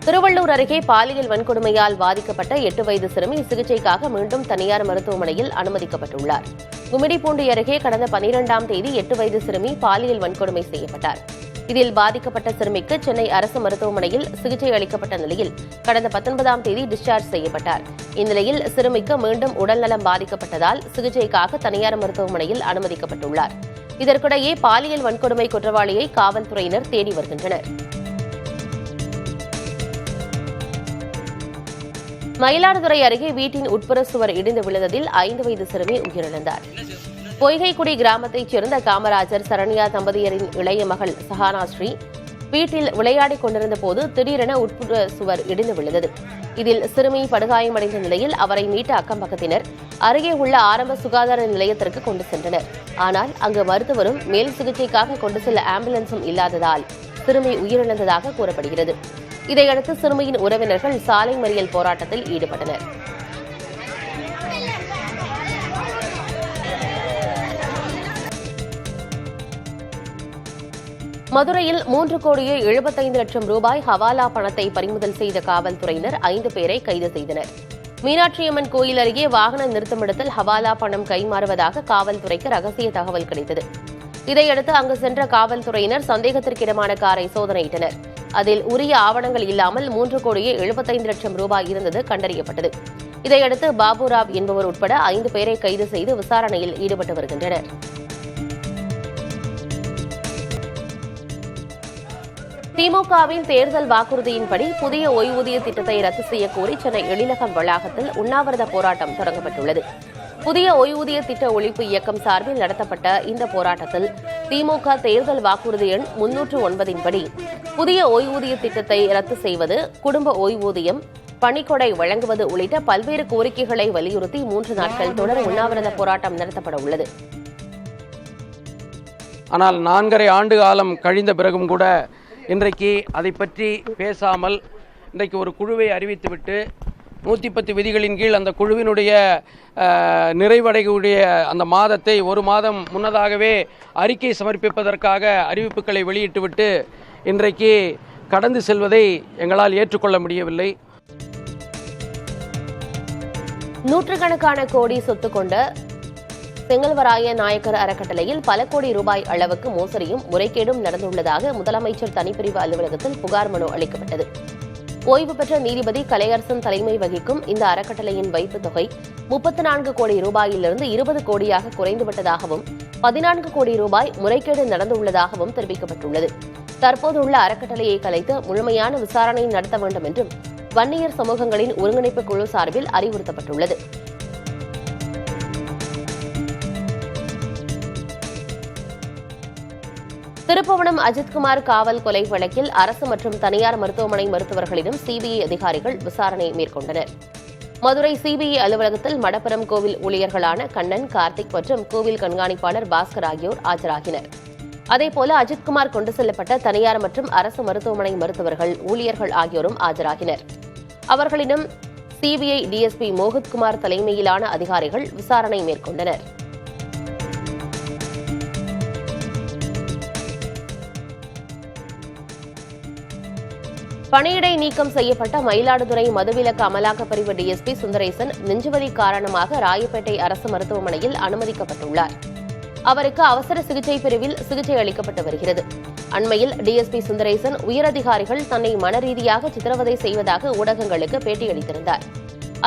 திருவள்ளூர் அருகே பாலியல் வன்கொடுமையால் பாதிக்கப்பட்ட 8 வயது சிறுமி சிகிச்சைக்காக மீண்டும் தனியார் மருத்துவமனையில் அனுமதிக்கப்பட்டுள்ளார். கும்மிடிப்பூண்டி அருகே கடந்த 12ஆம் தேதி 8 வயது சிறுமி பாலியல் வன்கொடுமை செய்யப்பட்டார். இதில் பாதிக்கப்பட்ட சிறுமிக்கு சென்னை அரசு மருத்துவமனையில் சிகிச்சை அளிக்கப்பட்ட நிலையில் கடந்த 19ஆம் தேதி டிஸ்சார்ஜ் செய்யப்பட்டார். இந்நிலையில் சிறுமிக்கு மீண்டும் உடல்நலம் பாதிக்கப்பட்டதால் சிகிச்சைக்காக தனியார் மருத்துவமனையில் அனுமதிக்கப்பட்டுள்ளார். இதற்கிடையே பாலியல் வன்கொடுமை குற்றவாளியை காவல்துறையினர் தேடி வருகின்றனர். மயிலாடுதுறை அருகே வீட்டின் உட்புற சுவர் இடிந்து விழுந்ததில் 5 வயது சிறுமி உயிரிழந்தார். பொய்கைக்குடி கிராமத்தைச் சேர்ந்த காமராஜர் சரண்யா தம்பதியரின் இளைய மகள் சஹானாஸ்ரீ வீட்டில் விளையாடிக் கொண்டிருந்த போது திடீரென உட்புற சுவர் இடிந்து விழுந்தது. இதில் சிறுமி படுகாயமடைந்த நிலையில் அவரை மீட்ட அக்கம்பக்கத்தினர் அருகே உள்ள ஆரம்ப சுகாதார நிலையத்திற்கு கொண்டு சென்றனர். ஆனால் அங்கு மருத்துவரும் மேல் சிகிச்சைக்காக கொண்டு செல்ல ஆம்புலன்ஸும் இல்லாததால் சிறுமி உயிரிழந்ததாக கூறப்படுகிறது. இதையடுத்து சிறுமியின் உறவினர்கள் சாலை மறியல் போராட்டத்தில் ஈடுபட்டனர். மதுரையில் 3,75,00,000 ரூபாய் ஹவாலா பணத்தை பறிமுதல் செய்த காவல்துறையினர் 5 பேரை கைது செய்தனர். மீனாட்சியம்மன் கோயில் அருகே வாகன நிறுத்தமிடத்தில் ஹவாலா பணம் கைமாறுவதாக காவல்துறைக்கு ரகசிய தகவல் கிடைத்தது. இதையடுத்து அங்கு சென்ற காவல்துறையினர் சந்தேகத்திற்கிடமான காரை சோதனையிட்டனர். அதில் உரிய ஆவணங்கள் இல்லாமல் 3,75,00,000 ரூபாய் இருந்தது கண்டறியப்பட்டது. இதையடுத்து பாபுராவ் என்பவர் உட்பட 5 பேரை கைது செய்து விசாரணையில் ஈடுபட்டு வருகின்றனர். திமுகவின் தேர்தல் வாக்குறுதியின்படி புதிய ஓய்வூதிய திட்டத்தை ரத்து செய்யக்கோரி சென்னை எழிலகம் வளாகத்தில் உண்ணாவிரத போராட்டம் தொடங்கப்பட்டுள்ளது. புதிய ஓய்வூதிய திட்ட ஒழிப்பு இயக்கம் சார்பில் நடத்தப்பட்ட இந்த போராட்டத்தில் திமுக தேர்தல் வாக்குறுதி எண் 309 படி புதிய ஓய்வூதிய திட்டத்தை ரத்து செய்வது, குடும்ப ஓய்வூதியம், பணிக்கொடை வழங்குவது உள்ளிட்ட பல்வேறு கோரிக்கைகளை வலியுறுத்தி 3 நாட்கள் தொடர் உண்ணாவிரத போராட்டம் நடத்தப்பட உள்ளது. ஆனால் 4½ ஆண்டு காலம் கழிந்த பிறகும் கூட இன்றைக்கு அதை பற்றி பேசாமல் இன்றைக்கு ஒரு குழுவை அறிவித்துவிட்டு 110 விதிகளின் கீழ் அந்த குழுவினுடைய நிறைவடையக்கூடிய அந்த மாதத்தை 1 மாதம் முன்னதாகவே அறிக்கை சமர்ப்பிப்பதற்காக அறிவிப்புகளை வெளியிட்டுவிட்டு இன்றைக்கு கடந்து செல்வதை எங்களால் ஏற்றுக்கொள்ள முடியவில்லை. நூற்றுக்கணக்கான கோடி சொத்து கொண்ட செங்கல்வராய நாயக்கர் அறக்கட்டளையில் பல கோடி ரூபாய் அளவுக்கு மோசடியும் முறைகேடும் நடந்துள்ளதாக முதலமைச்சர் தனிப்பிரிவு அலுவலகத்தில் புகார் மனு அளிக்கப்பட்டது. ஓய்வு பெற்ற நீதிபதி கலையரசன் தலைமை வகிக்கும் இந்த அறக்கட்டளையின் வைப்புத் தொகை 34 கோடி ரூபாயிலிருந்து 20 கோடியாக குறைந்துவிட்டதாகவும் 14 கோடி ரூபாய் முறைகேடு நடந்துள்ளதாகவும் தெரிவிக்கப்பட்டுள்ளது. தற்போதுள்ள அறக்கட்டளையை கலைத்து முழுமையான விசாரணை நடத்த வேண்டும் என்றும் வன்னியர் சமூகங்களின் ஒருங்கிணைப்பு குழு சார்பில் அறிவுறுத்தப்பட்டுள்ளது. திருப்புவனம் அஜித்குமார் காவல் கொலை வழக்கில் அரசு மற்றும் தனியார் மருத்துவமனை மருத்துவர்களிடம் சிபிஐ அதிகாரிகள் விசாரணை மேற்கொண்டனர். மதுரை சிபிஐ அலுவலகத்தில் மடப்புரம் கோவில் ஊழியர்களான கண்ணன், கார்த்திக் மற்றும் கோவில் கண்காணிப்பாளர் பாஸ்கர் ஆகியோர் ஆஜராகினர். அதேபோல அஜித்குமார் கொண்டு செல்லப்பட்ட தனியார் மற்றும் அரசு மருத்துவமனை மருத்துவர்கள், ஊழியர்கள் ஆகியோரும் ஆஜராகினர். அவர்களிடம் சிபிஐ டிஎஸ்பி மோகித்குமார் தலைமையிலான அதிகாரிகள் விசாரணை மேற்கொண்டனர். பணியிடை நீக்கம் செய்யப்பட்ட மயிலாடுதுறை மதுவிலக்கு அமலாக்கப் பிரிவு டிஎஸ்பி சுந்தரேசன் நெஞ்சுவலி காரணமாக ராயப்பேட்டை அரசு மருத்துவமனையில் அனுமதிக்கப்பட்டுள்ளார். அவருக்கு அவசர சிகிச்சை பிரிவில் சிகிச்சை அளிக்கப்பட்டு வருகிறது. அண்மையில் டிஎஸ்பி சுந்தரேசன் உயரதிகாரிகள் தன்னை மனரீதியாக சித்திரவதை செய்வதாக ஊடகங்களுக்கு பேட்டியளித்திருந்தார்.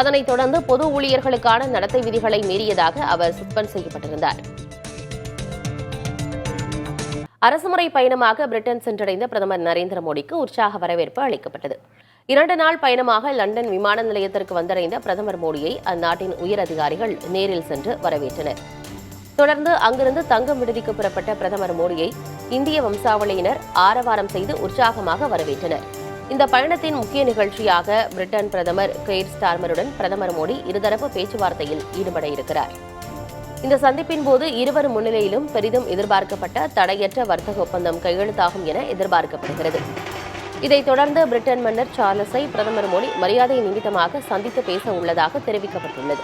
அதனைத் தொடர்ந்து பொது ஊழியர்களுக்கான நடத்தை விதிகளை மீறியதாக அவர் சஸ்பெண்ட் செய்யப்பட்டிருந்தார். அரசுமுறை பயணமாக பிரிட்டன் சென்றடைந்த பிரதமர் நரேந்திர மோடிக்கு உற்சாக வரவேற்பு அளிக்கப்பட்டது. 2 நாள் பயணமாக லண்டன் விமான நிலையத்திற்கு வந்தடைந்த பிரதமர் மோடியை அந்நாட்டின் உயர் அதிகாரிகள் நேரில் சென்று வரவேற்றனர். தொடர்ந்து அங்கிருந்து தங்கும் விடுதிக்கு புறப்பட்ட பிரதமர் மோடியை இந்திய வம்சாவளியினர் ஆரவாரம் செய்து உற்சாகமாக வரவேற்றனர். இந்த பயணத்தின் முக்கிய நிகழ்ச்சியாக பிரிட்டன் பிரதமர் கெய்ர் ஸ்டார்மருடன் பிரதமர் மோடி இருதரப்பு பேச்சுவார்த்தையில் ஈடுபட இருக்கிறார். இந்த சந்திப்பின் போது இருவர் முன்னிலையிலும் பெரிதும் எதிர்பார்க்கப்பட்ட தடையற்ற வர்த்தக ஒப்பந்தம் கையெழுத்தாகும் என எதிர்பார்க்கப்படுகிறது. இதைத் தொடர்ந்து பிரிட்டன் மன்னர் சார்லஸை பிரதமர் மோடி மரியாதை நிமித்தமாக சந்தித்து பேச உள்ளதாக தெரிவிக்கப்பட்டுள்ளது.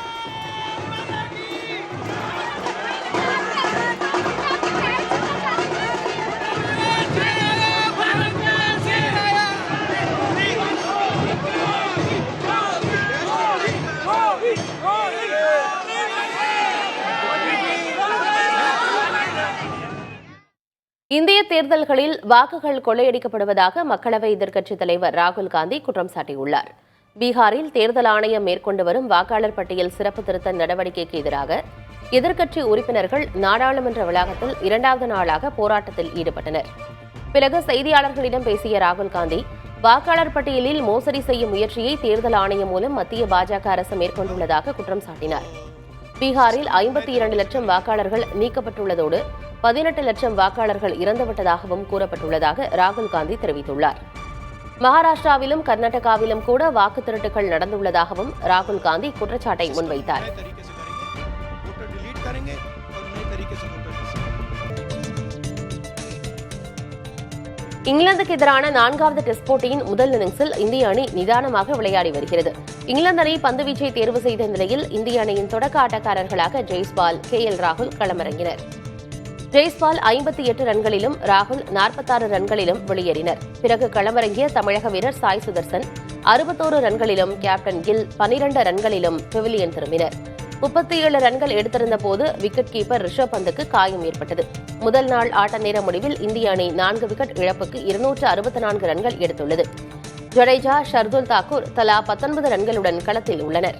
இந்திய தேர்தல்களில் வாக்குகள் கொள்ளையடிக்கப்படுவதாக மக்களவை எதிர்க்கட்சித் தலைவர் ராகுல் காந்தி குற்றம் சாட்டியுள்ளார். பீகாரில் தேர்தல் ஆணையம் மேற்கொண்டு வரும் வாக்காளர் பட்டியல் சிறப்பு திருத்த நடவடிக்கைக்கு எதிராக எதிர்க்கட்சி உறுப்பினர்கள் நாடாளுமன்ற வளாகத்தில் 2வது நாளாக போராட்டத்தில் ஈடுபட்டனர். பிறகு செய்தியாளர்களிடம் பேசிய ராகுல் காந்தி, வாக்காளர் பட்டியலில் மோசடி செய்யும் முயற்சியை தேர்தல் ஆணையம் மூலம் மத்திய பாஜக அரசு மேற்கொண்டுள்ளதாக குற்றம் சாட்டினார். பீகாரில் 52 லட்சம் வாக்காளர்கள் நீக்கப்பட்டுள்ளதோடு 18 லட்சம் வாக்காளர்கள் இறந்துவிட்டதாகவும் கூறப்பட்டுள்ளதாக ராகுல் காந்தி தெரிவித்துள்ளார். மகாராஷ்டிராவிலும் கர்நாடகாவிலும் கூட வாக்கு திருட்டுகள் நடந்துள்ளதாகவும் ராகுல் காந்தி குற்றச்சாட்டை முன்வைத்தார். இங்கிலாந்துக்கு எதிரான 4வது டெஸ்ட் போட்டியின் முதல் இன்னிங்ஸில் இந்திய அணி நிதானமாக விளையாடி வருகிறது. இங்கிலாந்து அணி பந்துவீச்சை தேர்வு செய்த நிலையில் இந்திய அணியின் தொடக்க ஆட்டக்காரர்களாக ஜெய்ஸ்வால், KL ராகுல் களமிறங்கினர். ஜெய்ஸ்வால் 58 ரன்களிலும் ராகுல் 46 ரன்களிலும் வெளியேறினர். பிறகு களமிறங்கிய தமிழக வீரர் சாய் சுதர்சன் 61 ரன்களிலும் கேப்டன் கில் 12 ரன்களிலும் பெவிலியன் திரும்பினர். 37 ரன்கள் எடுத்திருந்த போது விக்கெட் கீப்பர் ரிஷப் பந்துக்கு காயம் ஏற்பட்டது. முதல் நாள் ஆட்ட நேர முடிவில் இந்திய அணி 4 விக்கெட் இழப்புக்கு 264 ரன்கள் எடுத்துள்ளது. ஜடேஜா, ஷர்துல் தாக்கூர் தலா 19 ரன்களுடன் களத்தில் உள்ளனர்.